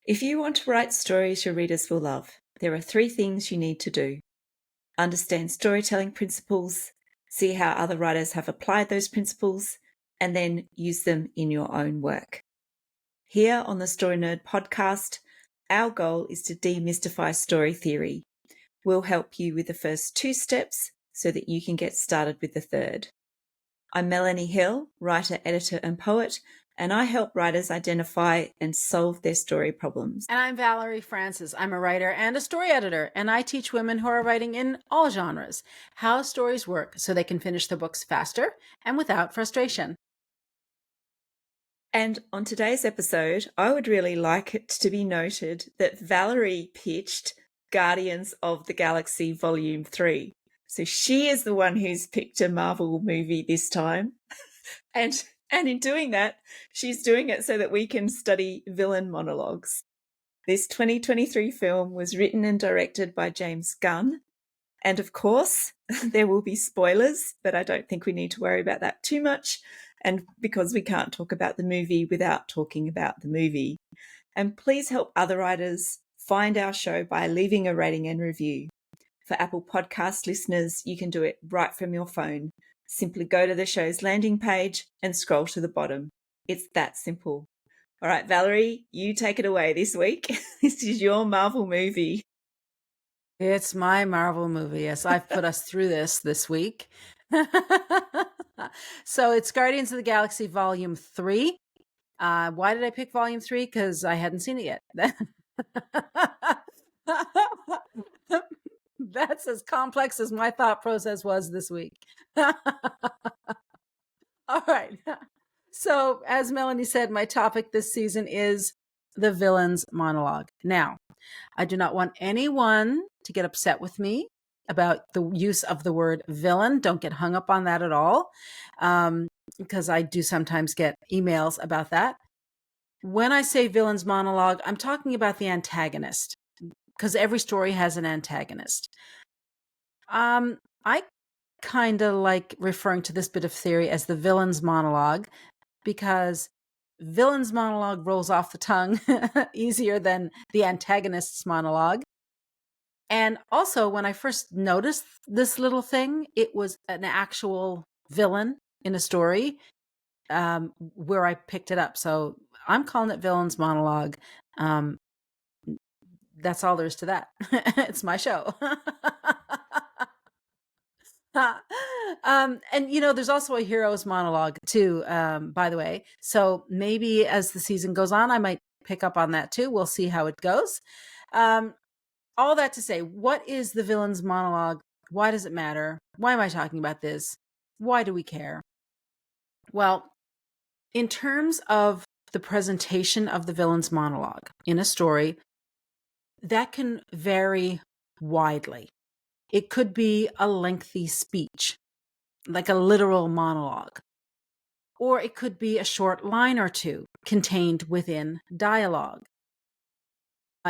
If you want to write stories your readers will love, there are 3 things you need to do. Understand storytelling principles, see how other writers have applied those principles, and then use them in your own work. Here on the Story Nerd podcast, our goal is to demystify story theory. We'll help you with the first 2 steps so that you can get started with the third. I'm Melanie Hill, writer, editor, and poet, and I help writers identify and solve their story problems. And I'm Valerie Francis. I'm a writer and a story editor, and I teach women who are writing in all genres how stories work so they can finish their books faster and without frustration. And on today's episode, I would really like it to be noted that Valerie pitched Guardians of the Galaxy Volume 3. So she is the one who's picked a Marvel movie this time. And in doing that, she's doing it so that we can study villain monologues. This 2023 film was written and directed by James Gunn. And of course, there will be spoilers, but I don't think we need to worry about that too much. And because we can't talk about the movie without talking about the movie. And please help other writers find our show by leaving a rating and review. For Apple Podcast listeners, you can do it right from your phone. Simply go to the show's landing page and scroll to the bottom. It's that simple. All right, Valerie, you take it away this week. This is your Marvel movie. It's my Marvel movie. Yes, I've put us through this week. So it's Guardians of the Galaxy Volume 3. Why did I pick Volume 3? Because I hadn't seen it yet. That's as complex as my thought process was this week. All right. So, as Melanie said, my topic this season is the villain's monologue. Now, I do not want anyone to get upset with me about the use of the word villain. Don't get hung up on that at all, because I do sometimes get emails about that. When I say villain's monologue, I'm talking about the antagonist, because every story has an antagonist. I kind of like referring to this bit of theory as the villain's monologue, because villain's monologue rolls off the tongue easier than the antagonist's monologue. And also, when I first noticed this little thing, it was an actual villain in a story where I picked it up. So I'm calling it villain's monologue. That's all there is to that. It's my show. And there's also a hero's monologue too, by the way. So maybe as the season goes on, I might pick up on that too. We'll see how it goes. All that to say, what is the villain's monologue? Why does it matter? Why am I talking about this? Why do we care? Well, in terms of the presentation of the villain's monologue in a story, that can vary widely. It could be a lengthy speech, like a literal monologue, or it could be a short line or two contained within dialogue.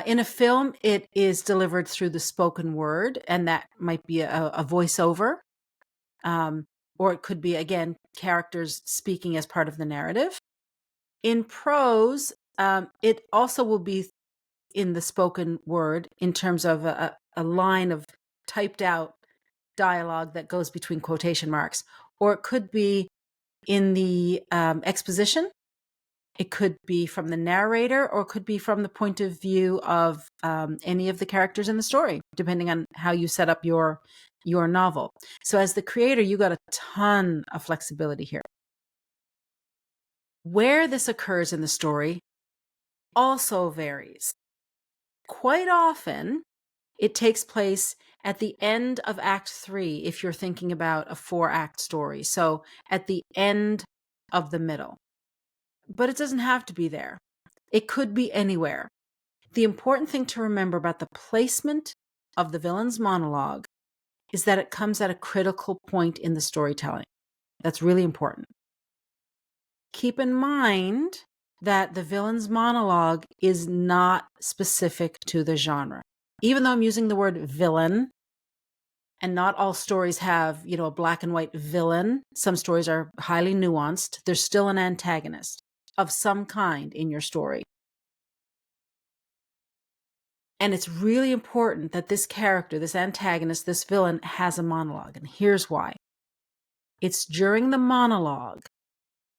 In a film, it is delivered through the spoken word, and that might be a voiceover, or it could be, again, characters speaking as part of the narrative. In prose, it also will be in the spoken word in terms of a line of typed out dialogue that goes between quotation marks, or it could be in the exposition. It could be from the narrator, or it could be from the point of view of any of the characters in the story, depending on how you set up your novel. So as the creator, you got a ton of flexibility here. Where this occurs in the story also varies. Quite often, it takes place at the end of Act 3, if you're thinking about a 4-act story. So at the end of the middle. But it doesn't have to be there. It could be anywhere. The important thing to remember about the placement of the villain's monologue is that it comes at a critical point in the storytelling. That's really important. Keep in mind that the villain's monologue is not specific to the genre. Even though I'm using the word villain, and not all stories have, a black and white villain. Some stories are highly nuanced. There's still an antagonist of some kind in your story. And it's really important that this character, this antagonist, this villain has a monologue. And here's why. It's during the monologue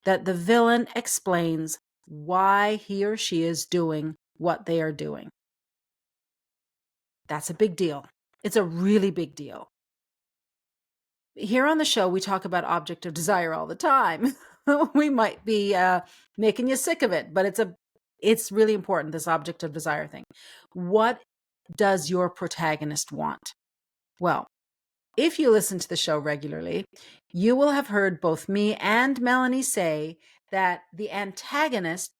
that the villain explains why he or she is doing what they are doing. That's a big deal. It's a really big deal. Here on the show, we talk about object of desire all the time. We might be making you sick of it, but it's really important, this object of desire thing. What does your protagonist want? Well, if you listen to the show regularly, you will have heard both me and Melanie say that the antagonist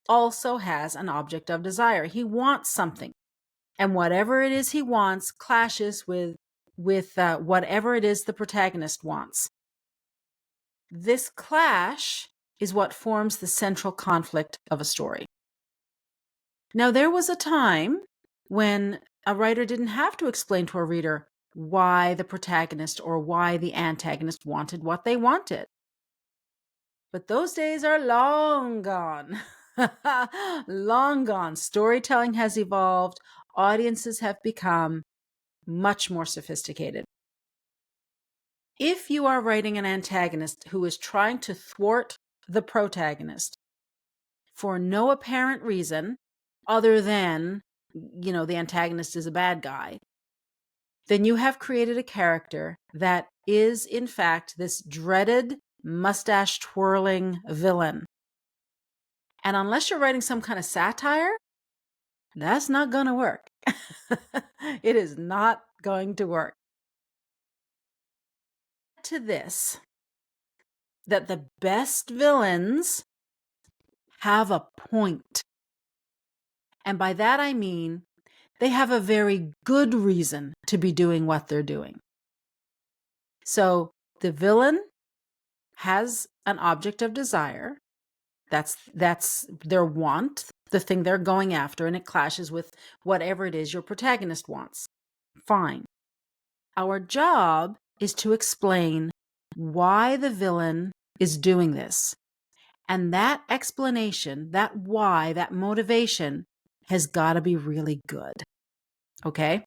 also has an object of desire. He wants something. And whatever it is he wants clashes with whatever it is the protagonist wants. This clash is what forms the central conflict of a story. Now, there was a time when a writer didn't have to explain to a reader why the protagonist or why the antagonist wanted what they wanted. But those days are long gone. Long gone. Storytelling has evolved. Audiences have become much more sophisticated. If you are writing an antagonist who is trying to thwart the protagonist for no apparent reason other than, the antagonist is a bad guy, then you have created a character that is, in fact, this dreaded, mustache-twirling villain. And unless you're writing some kind of satire, that's not going to work. It is not going to work. To this, that the best villains have a point. And by that I mean they have a very good reason to be doing what they're doing. So the villain has an object of desire. That's their want, the thing they're going after, and it clashes with whatever it is your protagonist wants. Fine. Our job is to explain why the villain is doing this. And that explanation, that why, that motivation has got to be really good. Okay?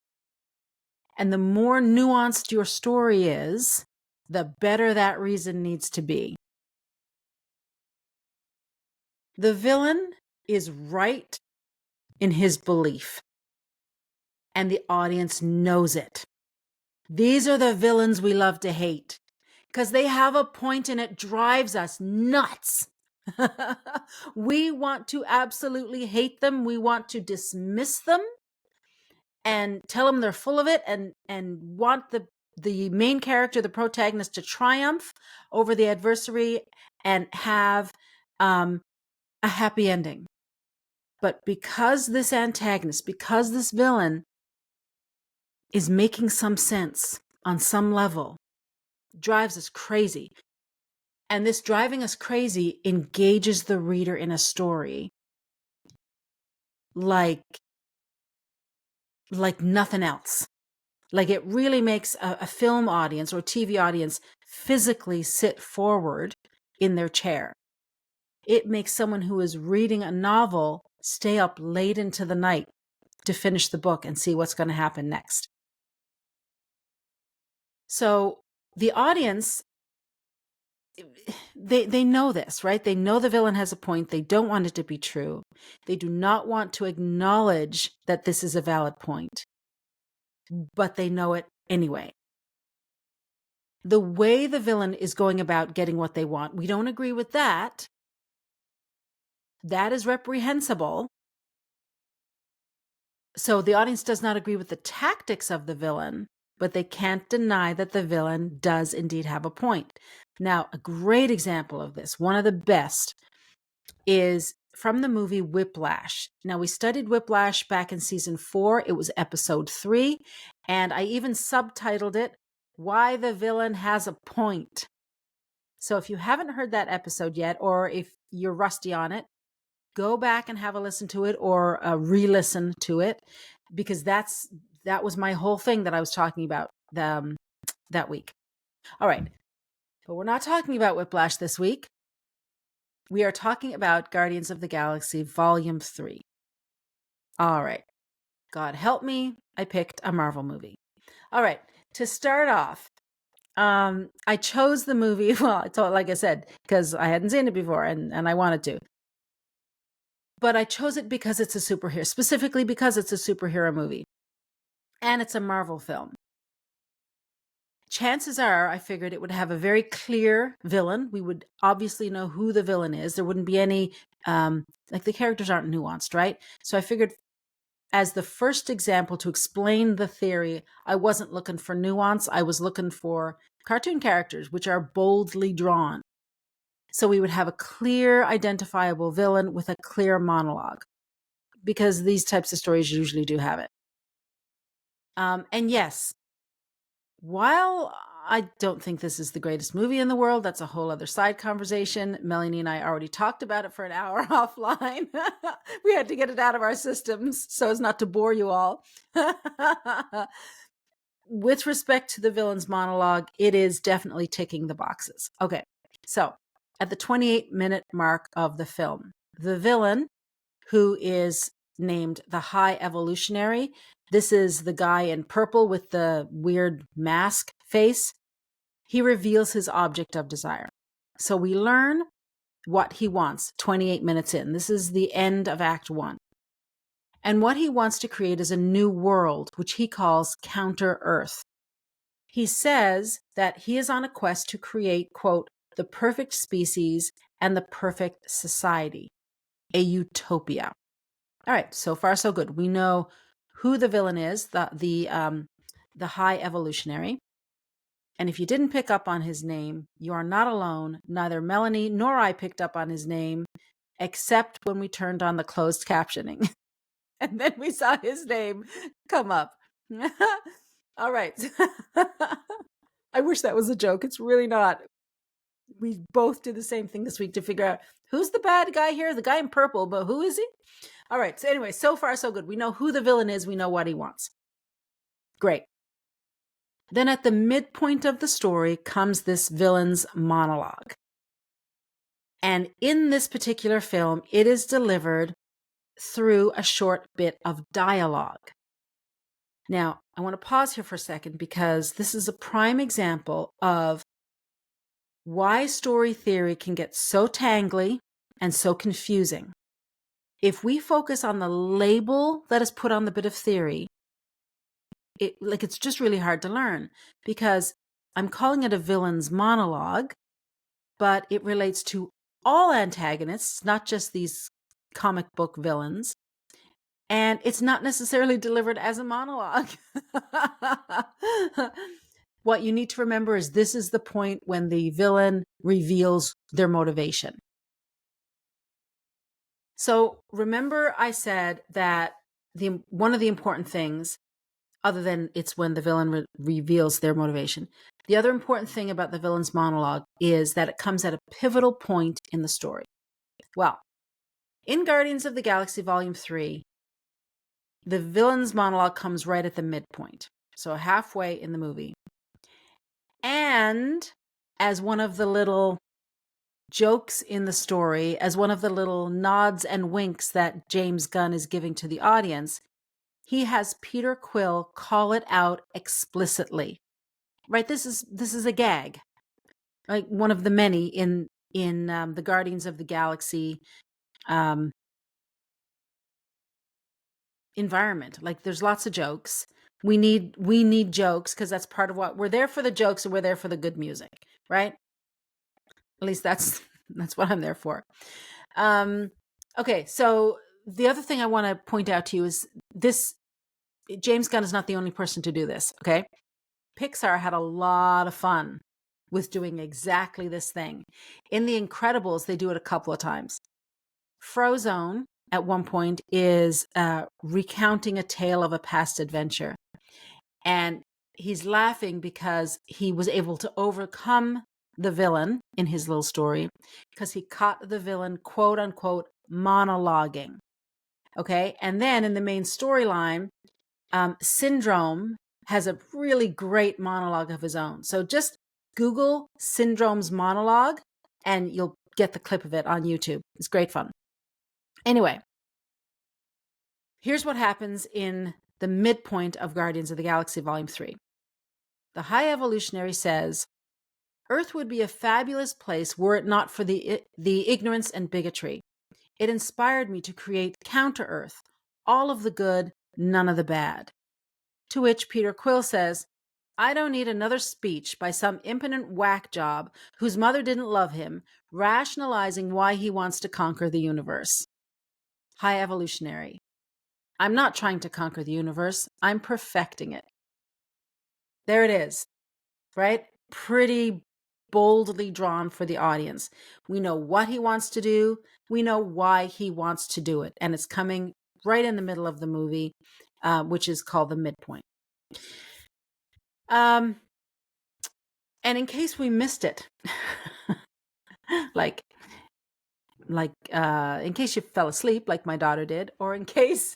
And the more nuanced your story is, the better that reason needs to be. The villain is right in his belief, and the audience knows it. These are the villains we love to hate because they have a point and it drives us nuts. We want to absolutely hate them. We want to dismiss them and tell them they're full of it and want the main character, the protagonist, to triumph over the adversary and have a happy ending. But because this antagonist, because this villain is making some sense on some level, drives us crazy. And this driving us crazy engages the reader in a story like nothing else. Like it really makes a film audience or TV audience physically sit forward in their chair. It makes someone who is reading a novel stay up late into the night to finish the book and see what's going to happen next. So the audience, they know this, right? They know the villain has a point. They don't want it to be true. They do not want to acknowledge that this is a valid point, but they know it anyway. The way the villain is going about getting what they want, we don't agree with that. That is reprehensible. So the audience does not agree with the tactics of the villain, but they can't deny that the villain does indeed have a point. Now, a great example of this, one of the best, is from the movie Whiplash. Now, we studied Whiplash back in season 4. It was episode 3, and I even subtitled it, Why the Villain Has a Point. So if you haven't heard that episode yet, or if you're rusty on it, go back and have a listen to it or re-listen to it, because that was my whole thing that I was talking about that week. All right. But we're not talking about Whiplash this week. We are talking about Guardians of the Galaxy Volume 3. All right. God help me, I picked a Marvel movie. All right, to start off, I chose the movie, well, like I said, because I hadn't seen it before and I wanted to. But I chose it because it's a superhero, specifically because it's a superhero movie. And it's a Marvel film. Chances are, I figured it would have a very clear villain. We would obviously know who the villain is. There wouldn't be any, like the characters aren't nuanced, right? So I figured as the first example to explain the theory, I wasn't looking for nuance. I was looking for cartoon characters, which are boldly drawn. So we would have a clear, identifiable villain with a clear monologue, because these types of stories usually do have it. And yes, while I don't think this is the greatest movie in the world, that's a whole other side conversation. Melanie and I already talked about it for an hour offline. We had to get it out of our systems so as not to bore you all. With respect to the villain's monologue, it is definitely ticking the boxes. Okay, so at the 28-minute mark of the film, the villain, who is named the High Evolutionary, this is the guy in purple with the weird mask face, he reveals his object of desire. So we learn what he wants 28 minutes in. This is the end of Act 1. And what he wants to create is a new world, which he calls Counter Earth. He says that he is on a quest to create, quote, the perfect species and the perfect society, a utopia. All right, so far so good. We know who the villain is, the High Evolutionary. And if you didn't pick up on his name, you are not alone. Neither Melanie nor I picked up on his name, except when we turned on the closed captioning. And then we saw his name come up. All right. I wish that was a joke. It's really not. We both did the same thing this week to figure out who's the bad guy here, the guy in purple, but who is he? All right. So anyway, so far so good. We know who the villain is. We know what he wants. Great. Then at the midpoint of the story comes this villain's monologue. And in this particular film, it is delivered through a short bit of dialogue. Now, I want to pause here for a second because this is a prime example of why story theory can get so tangly and so confusing. If we focus on the label that is put on the bit of theory, it's just really hard to learn, because I'm calling it a villain's monologue, but it relates to all antagonists, not just these comic book villains. And it's not necessarily delivered as a monologue. What you need to remember is this is the point when the villain reveals their motivation. So remember I said that one of the important things, other than it's when the villain reveals their motivation, the other important thing about the villain's monologue is that it comes at a pivotal point in the story. Well, in Guardians of the Galaxy Volume 3, the villain's monologue comes right at the midpoint, so halfway in the movie. And as one of the little jokes in the story, as one of the little nods and winks that James Gunn is giving to the audience, he has Peter Quill call it out explicitly. Right? This is a gag, like one of the many in the Guardians of the Galaxy environment. Like there's lots of jokes. We need jokes because that's part of what we're there for, the jokes, and we're there for the good music, right? At least that's what I'm there for. Okay, so the other thing I want to point out to you is this: James Gunn is not the only person to do this. Okay, Pixar had a lot of fun with doing exactly this thing. In The Incredibles, they do it a couple of times. Frozone at one point is recounting a tale of a past adventure. And he's laughing because he was able to overcome the villain in his little story because he caught the villain, quote unquote, monologuing. Okay. And then in the main storyline, Syndrome has a really great monologue of his own. So just Google Syndrome's monologue and you'll get the clip of it on YouTube. It's great fun. Anyway, Here's what happens in the midpoint of Guardians of the Galaxy Volume 3. The High Evolutionary says, Earth would be a fabulous place were it not for the ignorance and bigotry. It inspired me to create Counter-Earth, all of the good, none of the bad. To which Peter Quill says, I don't need another speech by some impotent whack job whose mother didn't love him, rationalizing why he wants to conquer the universe. High Evolutionary. I'm not trying to conquer the universe. I'm perfecting it. There it is, right? Pretty boldly drawn for the audience. We know what he wants to do. We know why he wants to do it. And it's coming right in the middle of the movie, which is called the midpoint. And in case we missed it, in case you fell asleep like my daughter did, or in case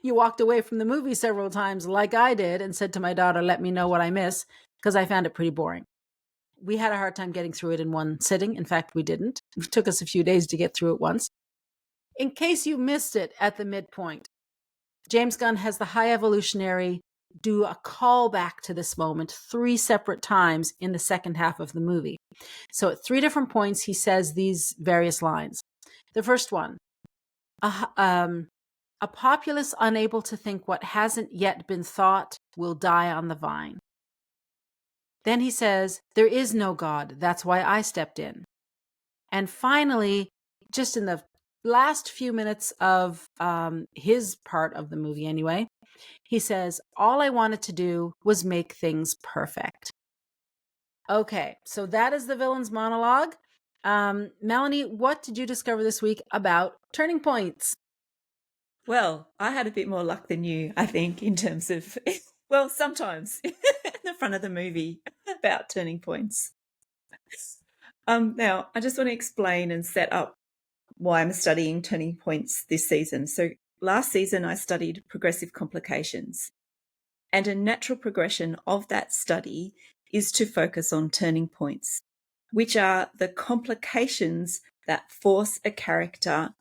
you walked away from the movie several times like I did and said to my daughter, let me know what I miss, because I found it pretty boring. We had a hard time getting through it in one sitting. In fact, we didn't. It took us a few days to get through it once. In case you missed it at the midpoint, James Gunn has the High Evolutionary do a callback to this moment 3 separate times in the second half of the movie. So at 3 different points, he says these various lines. The first one, a populace unable to think what hasn't yet been thought will die on the vine. Then he says, there is no God. That's why I stepped in. And finally, just in the last few minutes of his part of the movie anyway, he says, all I wanted to do was make things perfect. Okay, so that is the villain's monologue. Melanie, what did you discover this week about turning points? Well, I had a bit more luck than you, I think, in terms of, well, sometimes in the front of the movie about turning points. Now, I just want to explain and set up why I'm studying turning points this season. So last season, I studied progressive complications. And a natural progression of that study is to focus on turning points, which are the complications that force a character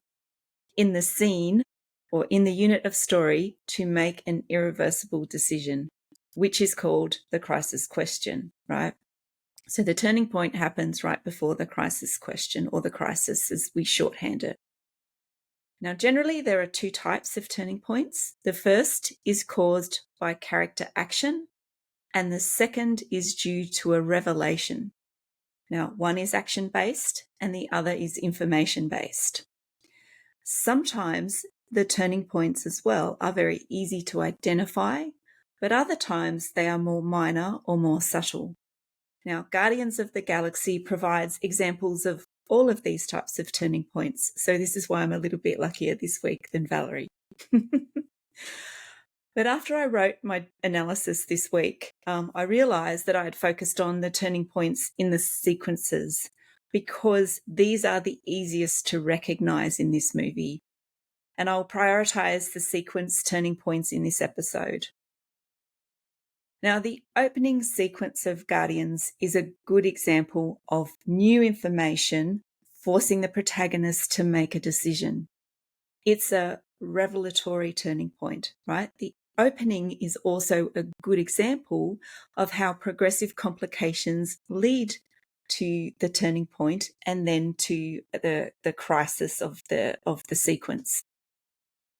in the scene or in the unit of story to make an irreversible decision, which is called the crisis question, right? So the turning point happens right before the crisis question, or the crisis as we shorthand it. Now, generally, there are 2 types of turning points. The first is caused by character action, and the second is due to a revelation. Now, one is action-based and the other is information-based. Sometimes the turning points as well are very easy to identify, but other times they are more minor or more subtle. Now, Guardians of the Galaxy provides examples of all of these types of turning points, so this is why I'm a little bit luckier this week than Valerie. But after I wrote my analysis this week, I realised that I had focused on the turning points in the sequences because these are the easiest to recognise in this movie. And I'll prioritise the sequence turning points in this episode. Now, the opening sequence of Guardians is a good example of new information forcing the protagonist to make a decision. It's a revelatory turning point, right? The opening is also a good example of how progressive complications lead to the turning point and then to the crisis of the sequence.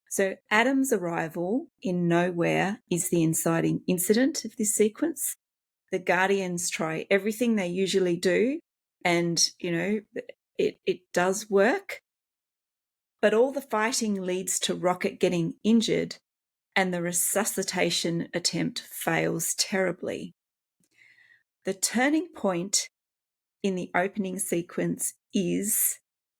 So Adam's arrival in nowhere is the inciting incident of this sequence. The Guardians try everything they usually do, and, it does work. But all the fighting leads to Rocket getting injured, and the resuscitation attempt fails terribly. The turning point in the opening sequence is,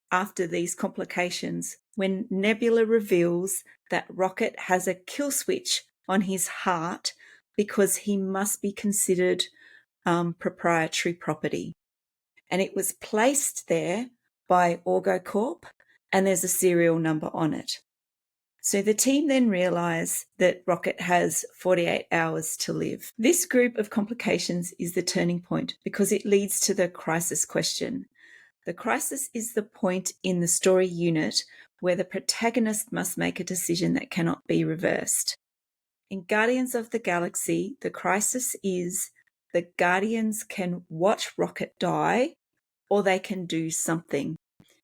after these complications, when Nebula reveals that Rocket has a kill switch on his heart because he must be considered proprietary property. And it was placed there by AugoCorp, and there's a serial number on it. So the team then realise that Rocket has 48 hours to live. This group of complications is the turning point because it leads to the crisis question. The crisis is the point in the story unit where the protagonist must make a decision that cannot be reversed. In Guardians of the Galaxy, the crisis is the Guardians can watch Rocket die or they can do something.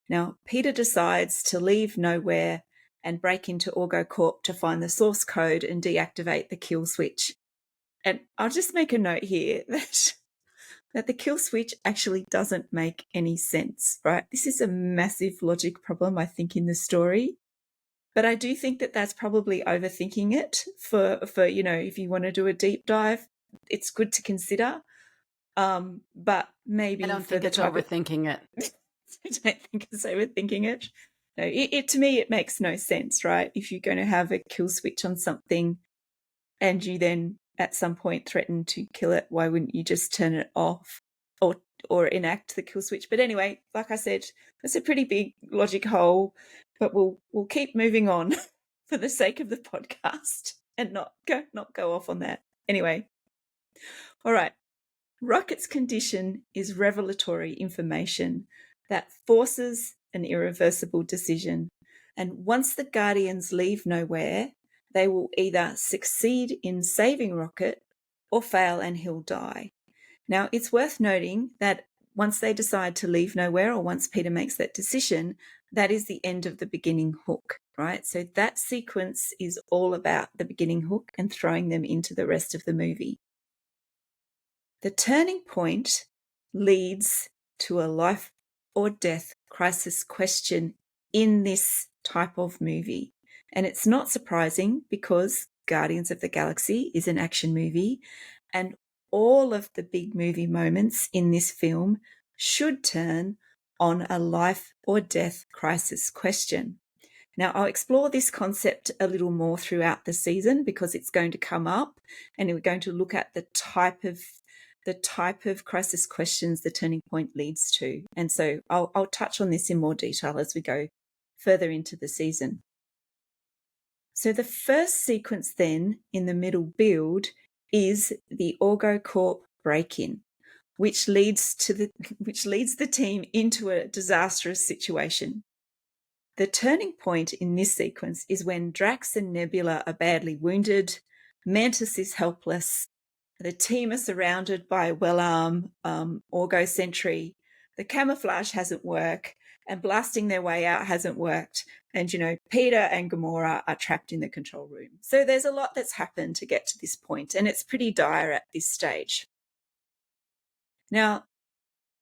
Now, Peter decides to leave nowhere and break into AugoCorp to find the source code and deactivate the kill switch. And I'll just make a note here that the kill switch actually doesn't make any sense, right? This is a massive logic problem, I think, in the story. But I do think that that's probably overthinking it for if you want to do a deep dive, it's good to consider. But maybe I don't for think the it's type overthinking it. I don't think it's overthinking it. No, it to me, it makes no sense, right? If you're going to have a kill switch on something and you then at some point threaten to kill it, why wouldn't you just turn it off or enact the kill switch? But anyway, like I said, that's a pretty big logic hole, but we'll keep moving on for the sake of the podcast and not go off on that. Anyway, all right. Rocket's condition is revelatory information that forces an irreversible decision. And once the Guardians leave nowhere, they will either succeed in saving Rocket or fail and he'll die. Now, it's worth noting that once they decide to leave nowhere or once Peter makes that decision, that is the end of the beginning hook, right? So that sequence is all about the beginning hook and throwing them into the rest of the movie. The turning point leads to a life or death crisis question in this type of movie. And it's not surprising because Guardians of the Galaxy is an action movie, and all of the big movie moments in this film should turn on a life or death crisis question. Now, I'll explore this concept a little more throughout the season because it's going to come up, and we're going to look at the type of crisis questions the turning point leads to. And so I'll touch on this in more detail as we go further into the season. So the first sequence then in the middle build is the AugoCorp break-in, which leads the team into a disastrous situation. The turning point in this sequence is when Drax and Nebula are badly wounded, Mantis is helpless, the team are surrounded by a well-armed Orgo sentry, the camouflage hasn't worked, and blasting their way out hasn't worked. And, Peter and Gamora are trapped in the control room. So there's a lot that's happened to get to this point, and it's pretty dire at this stage. Now,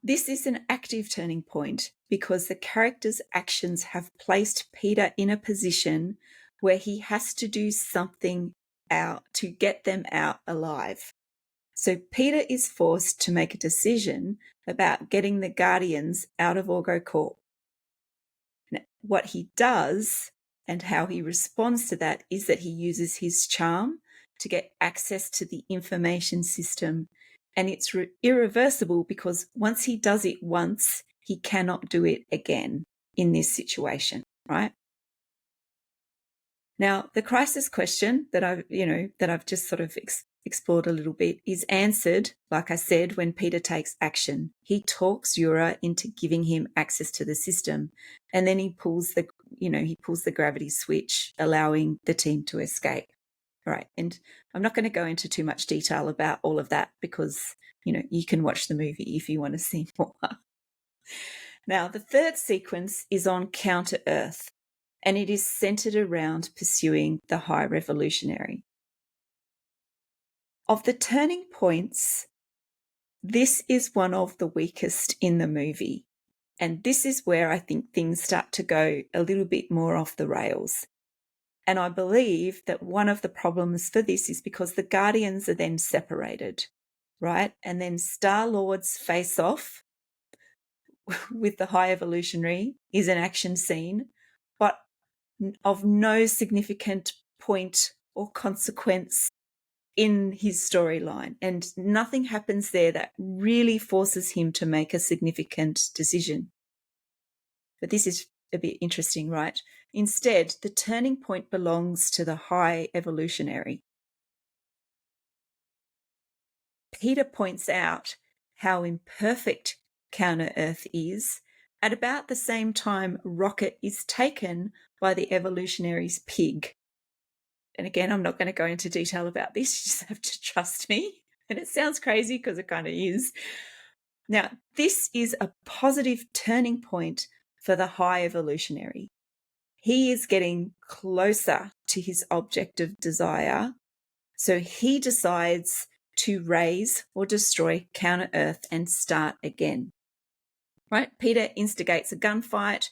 this is an active turning point because the character's actions have placed Peter in a position where he has to do something out to get them out alive. So Peter is forced to make a decision about getting the Guardians out of AugoCorp. Now, what he does and how he responds to that is that he uses his charm to get access to the information system. And it's irreversible because once he does it once, he cannot do it again in this situation, right? Now, the crisis question that I've just sort of explored a little bit is answered, like I said, when Peter takes action. He talks Yura into giving him access to the system, and then he pulls the gravity switch, allowing the team to escape. Right. And I'm not going to go into too much detail about all of that because, you can watch the movie if you want to see more. Now, the third sequence is on Counter-Earth, and it is centered around pursuing the High Revolutionary. Of the turning points, this is one of the weakest in the movie. And this is where I think things start to go a little bit more off the rails. And I believe that one of the problems for this is because the Guardians are then separated, right? And then Star-Lord's face-off with the High Evolutionary is an action scene, but of no significant point or consequence in his storyline. And nothing happens there that really forces him to make a significant decision. But this is a bit interesting, right? Instead, the turning point belongs to the High Evolutionary. Peter points out how imperfect Counter-Earth is At about the same time, Rocket is taken by the evolutionary's pig. And again, I'm not going to go into detail about this. You just have to trust me. And it sounds crazy because it kind of is. Now, this is a positive turning point for the high evolutionary. He is getting closer to his object of desire. So he decides to raise or destroy Counter Earth and start again. Right? Peter instigates a gunfight,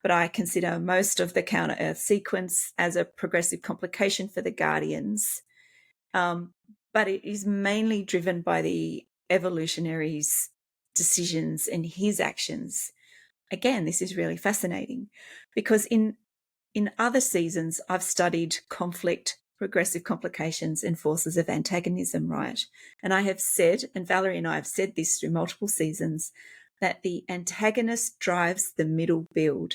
but I consider most of the Counter Earth sequence as a progressive complication for the Guardians. But it is mainly driven by the evolutionary's decisions and his actions. Again, this is really fascinating because in other seasons, I've studied conflict, progressive complications, and forces of antagonism, right? And I have said, and Valerie and I have said this through multiple seasons, that the antagonist drives the middle build.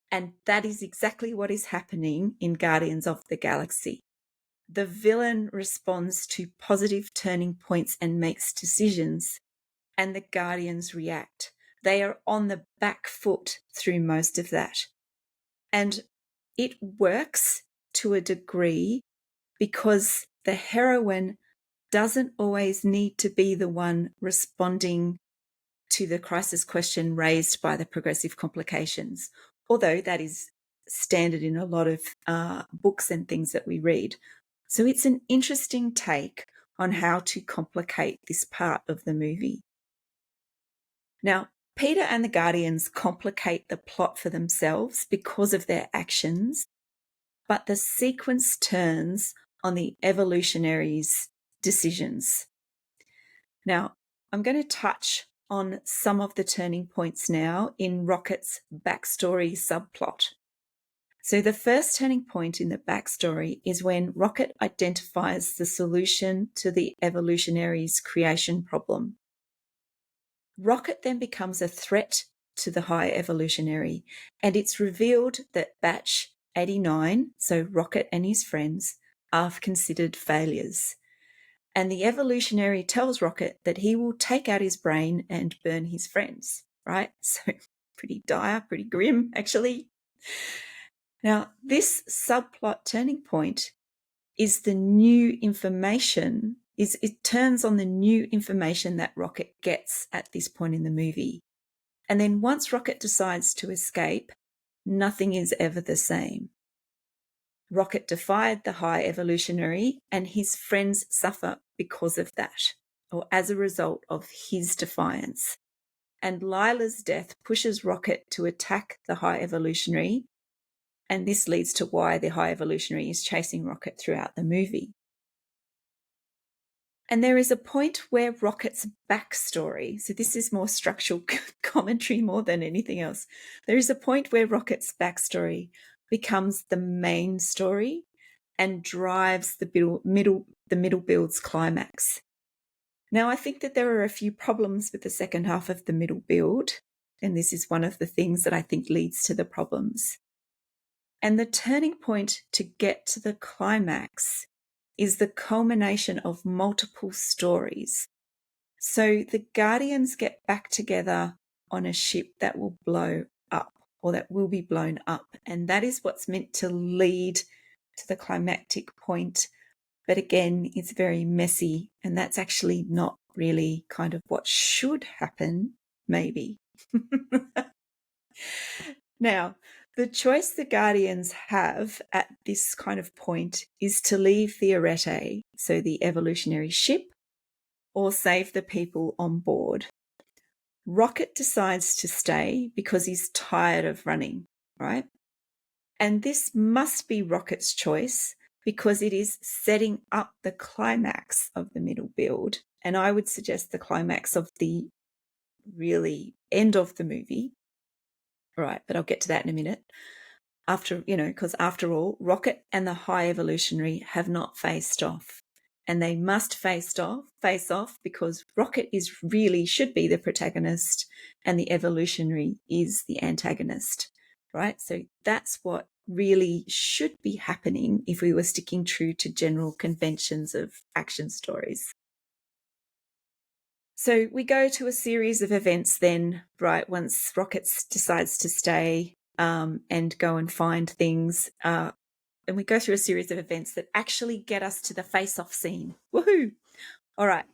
And that is exactly what is happening in Guardians of the Galaxy. The villain responds to positive turning points and makes decisions, and the Guardians react. They are on the back foot through most of that. And it works to a degree because the heroine doesn't always need to be the one responding to the crisis question raised by the progressive complications, although that is standard in a lot of books and things that we read. So it's an interesting take on how to complicate this part of the movie. Now, Peter and the Guardians complicate the plot for themselves because of their actions, but the sequence turns on the evolutionary's decisions. Now, I'm going to touch on some of the turning points now in Rocket's backstory subplot. So the first turning point in the backstory is when Rocket identifies the solution to the evolutionary's creation problem. Rocket then becomes a threat to the high evolutionary, and it's revealed that Batch 89, so Rocket and his friends, are considered failures. And the evolutionary tells Rocket that he will take out his brain and burn his friends, right? So pretty dire, pretty grim, actually. Now, this subplot turning point is the new information, it turns on the new information that Rocket gets at this point in the movie. And then once Rocket decides to escape, nothing is ever the same. Rocket defied the high evolutionary, and his friends suffer because of that, or as a result of his defiance. And Lila's death pushes Rocket to attack the high evolutionary, and this leads to why the high evolutionary is chasing Rocket throughout the movie. And there is a point where Rocket's backstory, so this is more structural commentary more than anything else, there is a point where Rocket's backstory becomes the main story and drives the middle build's climax. Now, I think that there are a few problems with the second half of the middle build, and this is one of the things that I think leads to the problems. And the turning point to get to the climax is the culmination of multiple stories. So the Guardians get back together on a ship that will blow up, or that will be blown up. And that is what's meant to lead to the climactic point. But again, it's very messy, and that's actually not really kind of what should happen, maybe. Now, the choice the Guardians have at this kind of point is to leave the Arete, so the evolutionary ship, or save the people on board. Rocket decides to stay because he's tired of running, right? And this must be Rocket's choice because it is setting up the climax of the middle build. And I would suggest the climax of the really end of the movie. All right, but I'll get to that in a minute. Because after all, Rocket and the high evolutionary have not faced off. And they must face off because Rocket should be the protagonist and the evolutionary is the antagonist, right? So that's what really should be happening if we were sticking true to general conventions of action stories. So we go to a series of events then, right, once Rocket decides to stay and go and find things. And we go through a series of events that actually get us to the face-off scene. Woohoo! All right.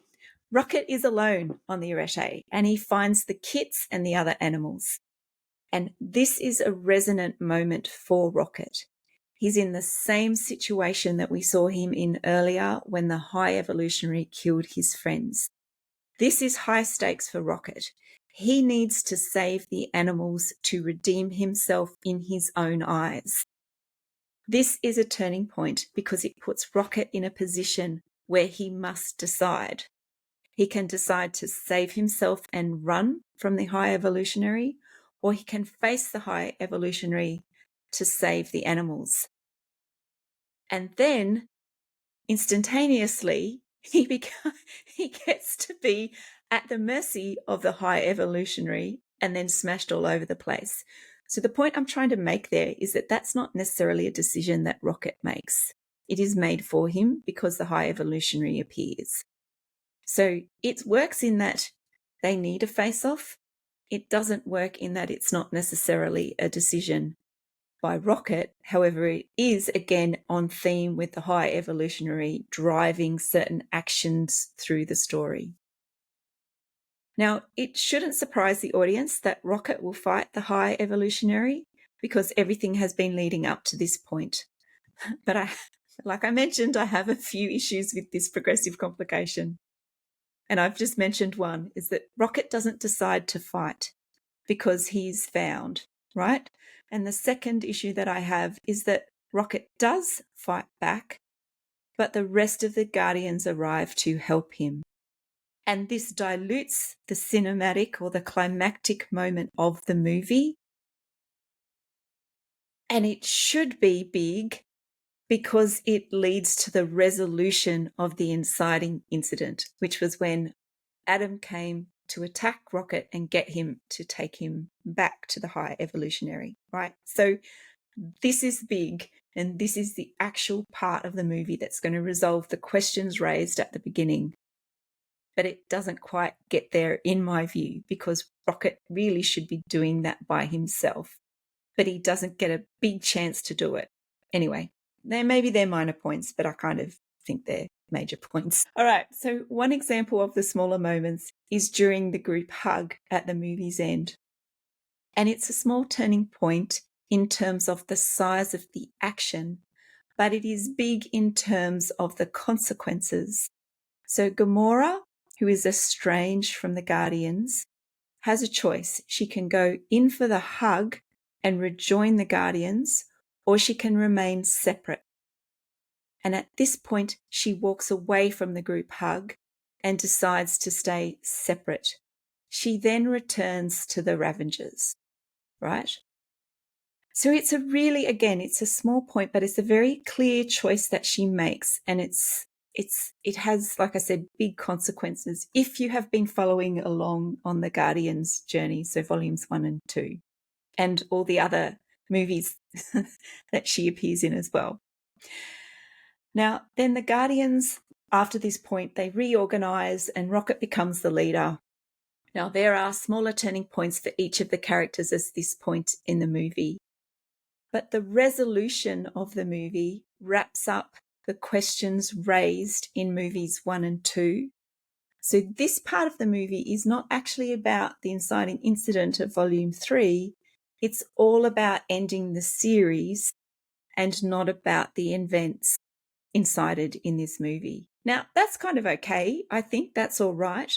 Rocket is alone on the Arete and he finds the kits and the other animals. And this is a resonant moment for Rocket. He's in the same situation that we saw him in earlier when the high evolutionary killed his friends. This is high stakes for Rocket. He needs to save the animals to redeem himself in his own eyes. This is a turning point because it puts Rocket in a position where he must decide. He can decide to save himself and run from the high evolutionary, or he can face the high evolutionary to save the animals. And then instantaneously, he gets to be at the mercy of the high evolutionary and then smashed all over the place. So the point I'm trying to make there is that that's not necessarily a decision that Rocket makes. It is made for him because the high evolutionary appears. So it works in that they need a face-off. It doesn't work in that it's not necessarily a decision by Rocket. However, it is again on theme with the high evolutionary driving certain actions through the story. Now, it shouldn't surprise the audience that Rocket will fight the high evolutionary because everything has been leading up to this point. But like I mentioned, I have a few issues with this progressive complication. And I've just mentioned one, is that Rocket doesn't decide to fight because he's found, right? And the second issue that I have is that Rocket does fight back, but the rest of the Guardians arrive to help him. And this dilutes the cinematic or the climactic moment of the movie. And it should be big because it leads to the resolution of the inciting incident, which was when Adam came to attack Rocket and get him to take him back to the high evolutionary, right? So this is big, and this is the actual part of the movie that's going to resolve the questions raised at the beginning. But it doesn't quite get there, in my view, because Rocket really should be doing that by himself, but he doesn't get a big chance to do it. Anyway, maybe they're minor points, but I kind of think they're major points. All right, so one example of the smaller moments is during the group hug at the movie's end. And it's a small turning point in terms of the size of the action, but it is big in terms of the consequences. So Gamora, who is estranged from the Guardians, has a choice. She can go in for the hug and rejoin the Guardians, or she can remain separate. And at this point, she walks away from the group hug and decides to stay separate. She then returns to the Ravengers, right? So it's it's a small point, but it's a very clear choice that she makes. And it has, like I said, big consequences if you have been following along on the Guardians journey. So volumes 1 and 2 and all the other movies that she appears in as well. Now, then the Guardians, after this point, they reorganize and Rocket becomes the leader. Now, there are smaller turning points for each of the characters at this point in the movie. But the resolution of the movie wraps up the questions raised in movies 1 and 2. So this part of the movie is not actually about the inciting incident of volume 3. It's all about ending the series and not about the events incited in this movie. Now, that's kind of okay. I think that's all right.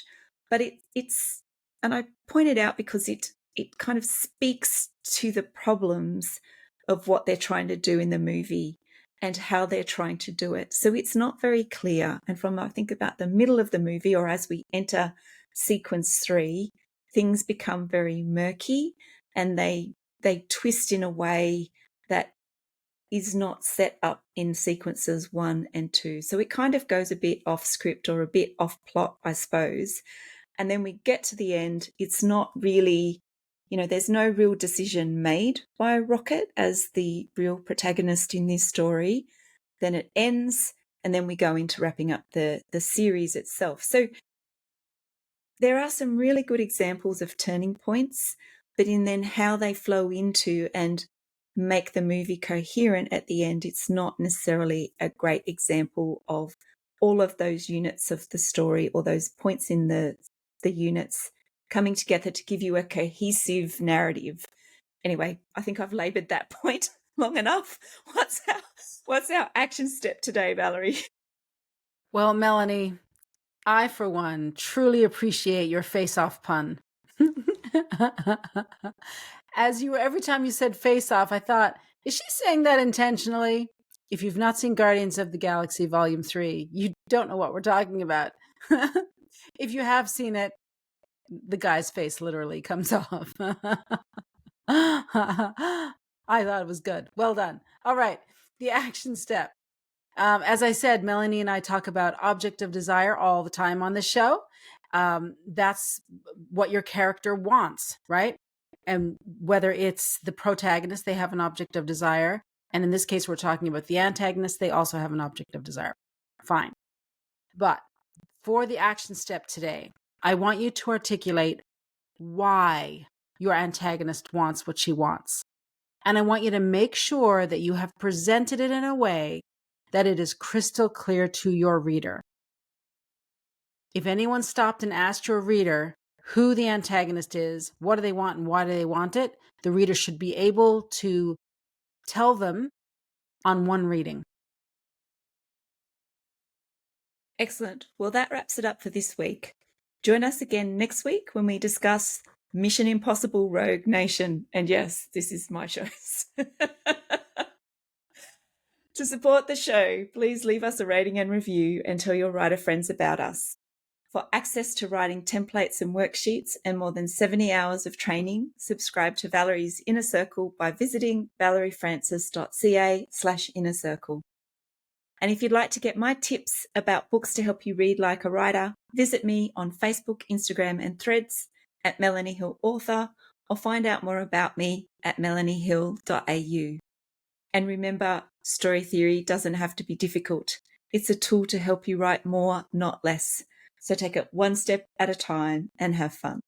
But it's, and I point it out because it kind of speaks to the problems of what they're trying to do in the movie and how they're trying to do it. So it's not very clear. And from, I think, about the middle of the movie, or as we enter sequence 3, things become very murky and they twist in a way that is not set up in sequences 1 and 2. So it kind of goes a bit off script or a bit off plot, I suppose. And then we get to the end. It's not really, there's no real decision made by Rocket as the real protagonist in this story. Then it ends, and then we go into wrapping up the series itself. So there are some really good examples of turning points, but in then how they flow into and make the movie coherent at the end, it's not necessarily a great example of all of those units of the story or those points in the units coming together to give you a cohesive narrative. Anyway, I think I've laboured that point long enough. What's our action step today, Valerie? Well, Melanie, I, for one, truly appreciate your face-off pun. Every time you said face-off, I thought, is she saying that intentionally? If you've not seen Guardians of the Galaxy Volume 3, you don't know what we're talking about. If you have seen it, the guy's face literally comes off. I thought it was good. Well done. All right. The action step. As I said, Melanie and I talk about object of desire all the time on the show. That's what your character wants, right? And whether it's the protagonist, they have an object of desire. And in this case, we're talking about the antagonist. They also have an object of desire. Fine. But for the action step today, I want you to articulate why your antagonist wants what she wants. And I want you to make sure that you have presented it in a way that it is crystal clear to your reader. If anyone stopped and asked your reader who the antagonist is, what do they want, and why do they want it, the reader should be able to tell them on one reading. Excellent. Well, that wraps it up for this week. Join us again next week when we discuss Mission Impossible Rogue Nation. And yes, this is my choice. To support the show, please leave us a rating and review and tell your writer friends about us. For access to writing templates and worksheets and more than 70 hours of training, subscribe to Valerie's Inner Circle by visiting valeriefrancis.ca/inner circle. And if you'd like to get my tips about books to help you read like a writer, visit me on Facebook, Instagram, and Threads at Melanie Hill Author, or find out more about me at melaniehill.au. And remember, story theory doesn't have to be difficult. It's a tool to help you write more, not less. So take it one step at a time and have fun.